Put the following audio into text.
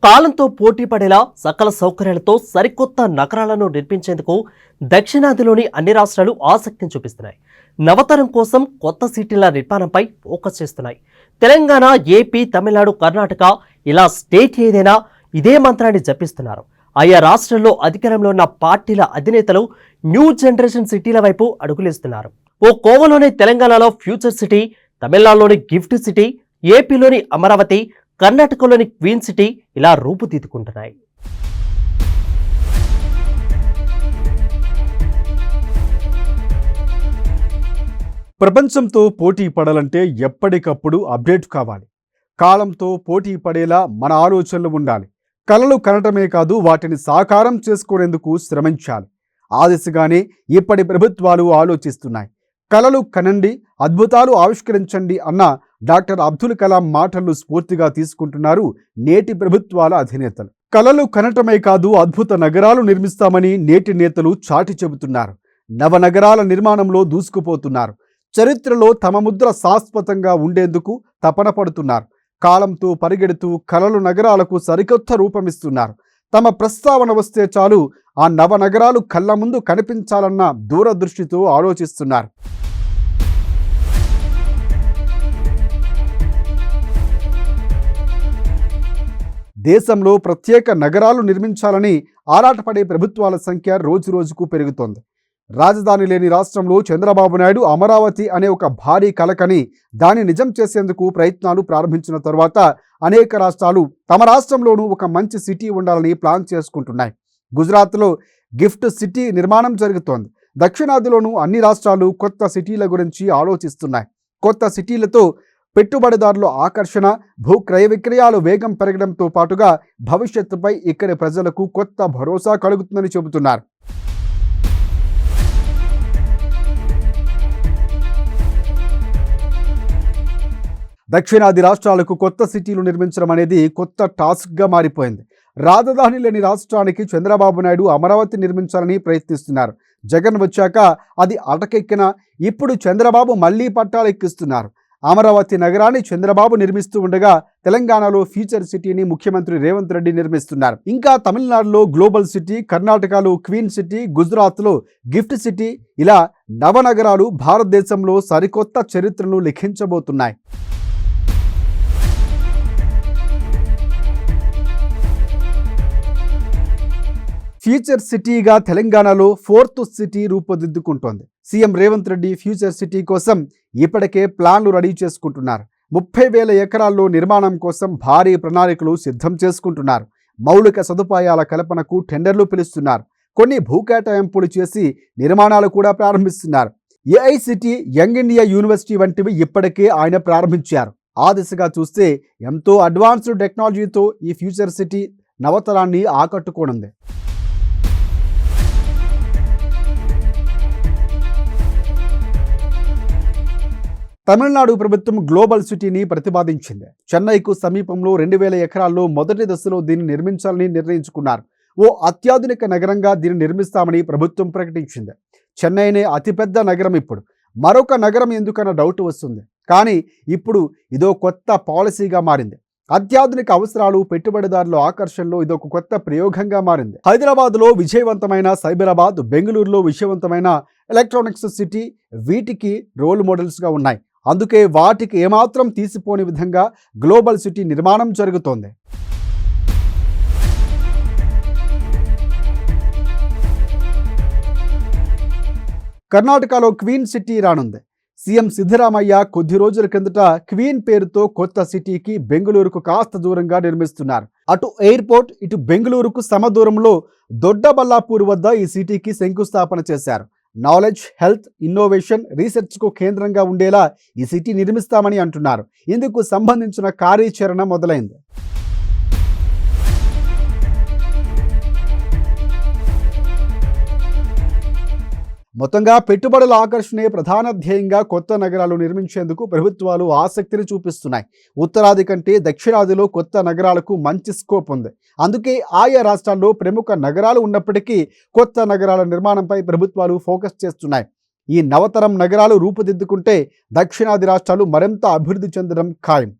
కాలంతో పోటీ పడేలా సకల సౌకర్యాలతో సరికొత్త నగరాలను నిర్మించేందుకు దక్షిణాదిలోని అన్ని రాష్ట్రాలు ఆసక్తిని చూపిస్తున్నాయి. నవతరం కోసం కొత్త సిటీల నిర్మాణంపై ఫోకస్ చేస్తున్నాయి. తెలంగాణ, ఏపీ, తమిళనాడు, కర్ణాటక ఇలా స్టేట్ ఏదైనా ఇదే మంత్రాన్ని జపిస్తున్నారు. ఆయా రాష్ట్రాల్లో అధికారంలో ఉన్న పార్టీల అధినేతలు న్యూ జనరేషన్ సిటీల వైపు అడుగులేస్తున్నారు. ఓ కోవలోని తెలంగాణలో ఫ్యూచర్ సిటీ, తమిళనాడులోని గిఫ్ట్ సిటీ, ఏపీలోని అమరావతి, కర్ణాటకలోని క్వీన్ సిటీ ఇలా రూపుదిద్దుకుంటున్నాయి. ప్రపంచంతో పోటీ పడాలంటే ఎప్పటికప్పుడు అప్డేట్ కావాలి. కాలంతో పోటీ పడేలా మన ఆలోచనలు ఉండాలి. కలలు కనటమే కాదు, వాటిని సాకారం చేసుకునేందుకు శ్రమించాలి. ఆ దిశగానే ఇప్పటి ప్రభుత్వాలు ఆలోచిస్తున్నాయి. కలలు కనండి, అద్భుతాలు ఆవిష్కరించండి అన్న డాక్టర్ అబ్దుల్ కలాం మాటలు స్ఫూర్తిగా తీసుకుంటున్నారు నేటి ప్రభుత్వాల అధినేతలు. కలలు కనటమే కాదు, అద్భుత నగరాలు నిర్మిస్తామని నేటి నేతలు చాటి చెబుతున్నారు. నవనగరాల నిర్మాణంలో దూసుకుపోతున్నారు. చరిత్రలో తమ ముద్ర శాశ్వతంగా ఉండేందుకు తపన పడుతున్నారు. కాలంతో పరిగెడుతూ కలలు నగరాలకు సరికొత్త రూపమిస్తున్నారు. తమ ప్రస్తావన వస్తే చాలు, ఆ నవనగరాలు కళ్ళ ముందు కనిపించాలన్న దూరదృష్టితో ఆలోచిస్తున్నారు. దేశంలో ప్రత్యేక నగరాలు నిర్మించాలని ఆరాటపడే ప్రభుత్వాల సంఖ్య రోజురోజుకు పెరుగుతోంది. రాజధాని లేని రాష్ట్రంలో చంద్రబాబు నాయుడు అమరావతి అనే ఒక భారీ కలకని దాన్ని నిజం చేసేందుకు ప్రయత్నాలు ప్రారంభించిన తర్వాత అనేక రాష్ట్రాలు తమ రాష్ట్రంలోనూ ఒక మంచి సిటీ ఉండాలని ప్లాన్ చేసుకుంటున్నాయి. గుజరాత్లో గిఫ్ట్ సిటీ నిర్మాణం జరుగుతోంది. దక్షిణాదిలోనూ అన్ని రాష్ట్రాలు కొత్త సిటీల గురించి ఆలోచిస్తున్నాయి. కొత్త సిటీలతో పెట్టుబడిదారుల ఆకర్షణ, భూ క్రయ విక్రయాలు వేగం పెరగడంతో పాటుగా భవిష్యత్తుపై ఇక్కడి ప్రజలకు కొత్త భరోసా కలుగుతుందని చెబుతున్నారు. దక్షిణాది రాష్ట్రాలకు కొత్త సిటీలు నిర్మించడం అనేది కొత్త టాస్క్గా మారిపోయింది. రాజధాని లేని రాష్ట్రానికి చంద్రబాబు నాయుడు అమరావతి నిర్మించాలని ప్రయత్నిస్తున్నారు. జగన్ వచ్చాక అది అటకెక్కిన ఇప్పుడు చంద్రబాబు మళ్లీ పట్టాలెక్కిస్తున్నారు. అమరావతి నగరాన్ని చంద్రబాబు నిర్మిస్తూ ఉండగా తెలంగాణలో ఫ్యూచర్ సిటీని ముఖ్యమంత్రి రేవంత్ రెడ్డి నిర్మిస్తున్నారు. ఇంకా తమిళనాడులో గ్లోబల్ సిటీ, కర్ణాటకలో క్వీన్ సిటీ, గుజరాత్లో గిఫ్ట్ సిటీ ఇలా నవనగరాలు భారతదేశంలో సరికొత్త చరిత్రను లిఖించబోతున్నాయి. ఫ్యూచర్ సిటీగా తెలంగాణలో 4th సిటీ రూపుదిద్దుకుంటోంది. CM Revanth Reddy future city కోసం ఇప్పటికే ప్లాన్లు రెడీ చేసుకుంటున్నారు. 30,000 ఎకరాల్లో నిర్మాణం కోసం భారీ ప్రణాళికలు సిద్ధం చేసుకుంటున్నారు. మౌలిక సదుపాయాల కల్పనకు టెండర్లు పిలుస్తున్నారు. కొన్ని భూకేటాయింపులు చేసి నిర్మాణాలు కూడా ప్రారంభిస్తున్నారు. ఏఐసిటీ, యంగ్ ఇండియా యూనివర్సిటీ వంటివి ఇప్పటికే ఆయన ప్రారంభించారు. ఆ దిశగా చూస్తే ఎంతో అడ్వాన్స్డ్ టెక్నాలజీతో ఈ ఫ్యూచర్ సిటీ నవతరాన్ని ఆకట్టుకోనుంది. తమిళనాడు ప్రభుత్వం గ్లోబల్ సిటీని ప్రతిపాదించింది. చెన్నైకు సమీపంలో 2,000 ఎకరాల్లో మొదటి దశలో దీన్ని నిర్మించాలని నిర్ణయించుకున్నారు. ఓ అత్యాధునిక నగరంగా దీన్ని నిర్మిస్తామని ప్రభుత్వం ప్రకటించింది. చెన్నైనే అతిపెద్ద నగరం. ఇప్పుడు మరొక నగరం ఎందుకన్న డౌట్ వస్తుంది. కానీ ఇప్పుడు ఇదో కొత్త పాలసీగా మారింది. అత్యాధునిక అవసరాలు, పెట్టుబడిదారుల ఆకర్షణలో ఇదొక కొత్త ప్రయోగంగా మారింది. హైదరాబాద్లో విజయవంతమైన సైబరాబాద్, బెంగళూరులో విజయవంతమైన ఎలక్ట్రానిక్స్ సిటీ వీటికి రోల్ మోడల్స్గా ఉన్నాయి. అందుకే వాటికి ఏమాత్రం తీసిపోని విధంగా గ్లోబల్ సిటీ నిర్మాణం జరుగుతోంది. కర్ణాటకలో క్వీన్ సిటీ రానుంది. సీఎం సిద్ధరామయ్య కొద్ది రోజుల కిందట క్వీన్ పేరుతో కొత్త సిటీకి బెంగళూరుకు కాస్త దూరంగా నిర్మిస్తున్నారు. అటు ఎయిర్పోర్ట్, ఇటు బెంగళూరుకు సమదూరంలో దొడ్డబల్లాపూర్ వద్ద ఈ సిటీకి శంకుస్థాపన చేశారు. నాలెడ్జ్, హెల్త్, ఇన్నోవేషన్, రీసెర్చ్కు కేంద్రంగా ఉండేలా ఈ సిటీ నిర్మిస్తామని అంటున్నారు. ఇందుకు సంబంధించిన కార్యాచరణ మొదలైంది. మొత్తంగా పెట్టుబడుల ఆకర్షణే ప్రధాన ధ్యేయంగా కొత్త నగరాలు నిర్మించేందుకు ప్రభుత్వాలు ఆసక్తిని చూపిస్తున్నాయి. ఉత్తరాది కంటే దక్షిణాదిలో కొత్త నగరాలకు మంచి స్కోప్ ఉంది. అందుకే ఆయా రాష్ట్రాల్లో ప్రముఖ నగరాలు ఉన్నప్పటికీ కొత్త నగరాల నిర్మాణంపై ప్రభుత్వాలు ఫోకస్ చేస్తున్నాయి. ఈ నవతరం నగరాలు రూపుదిద్దుకుంటే దక్షిణాది రాష్ట్రాలు మరింత అభివృద్ధి చెందడం ఖాయం.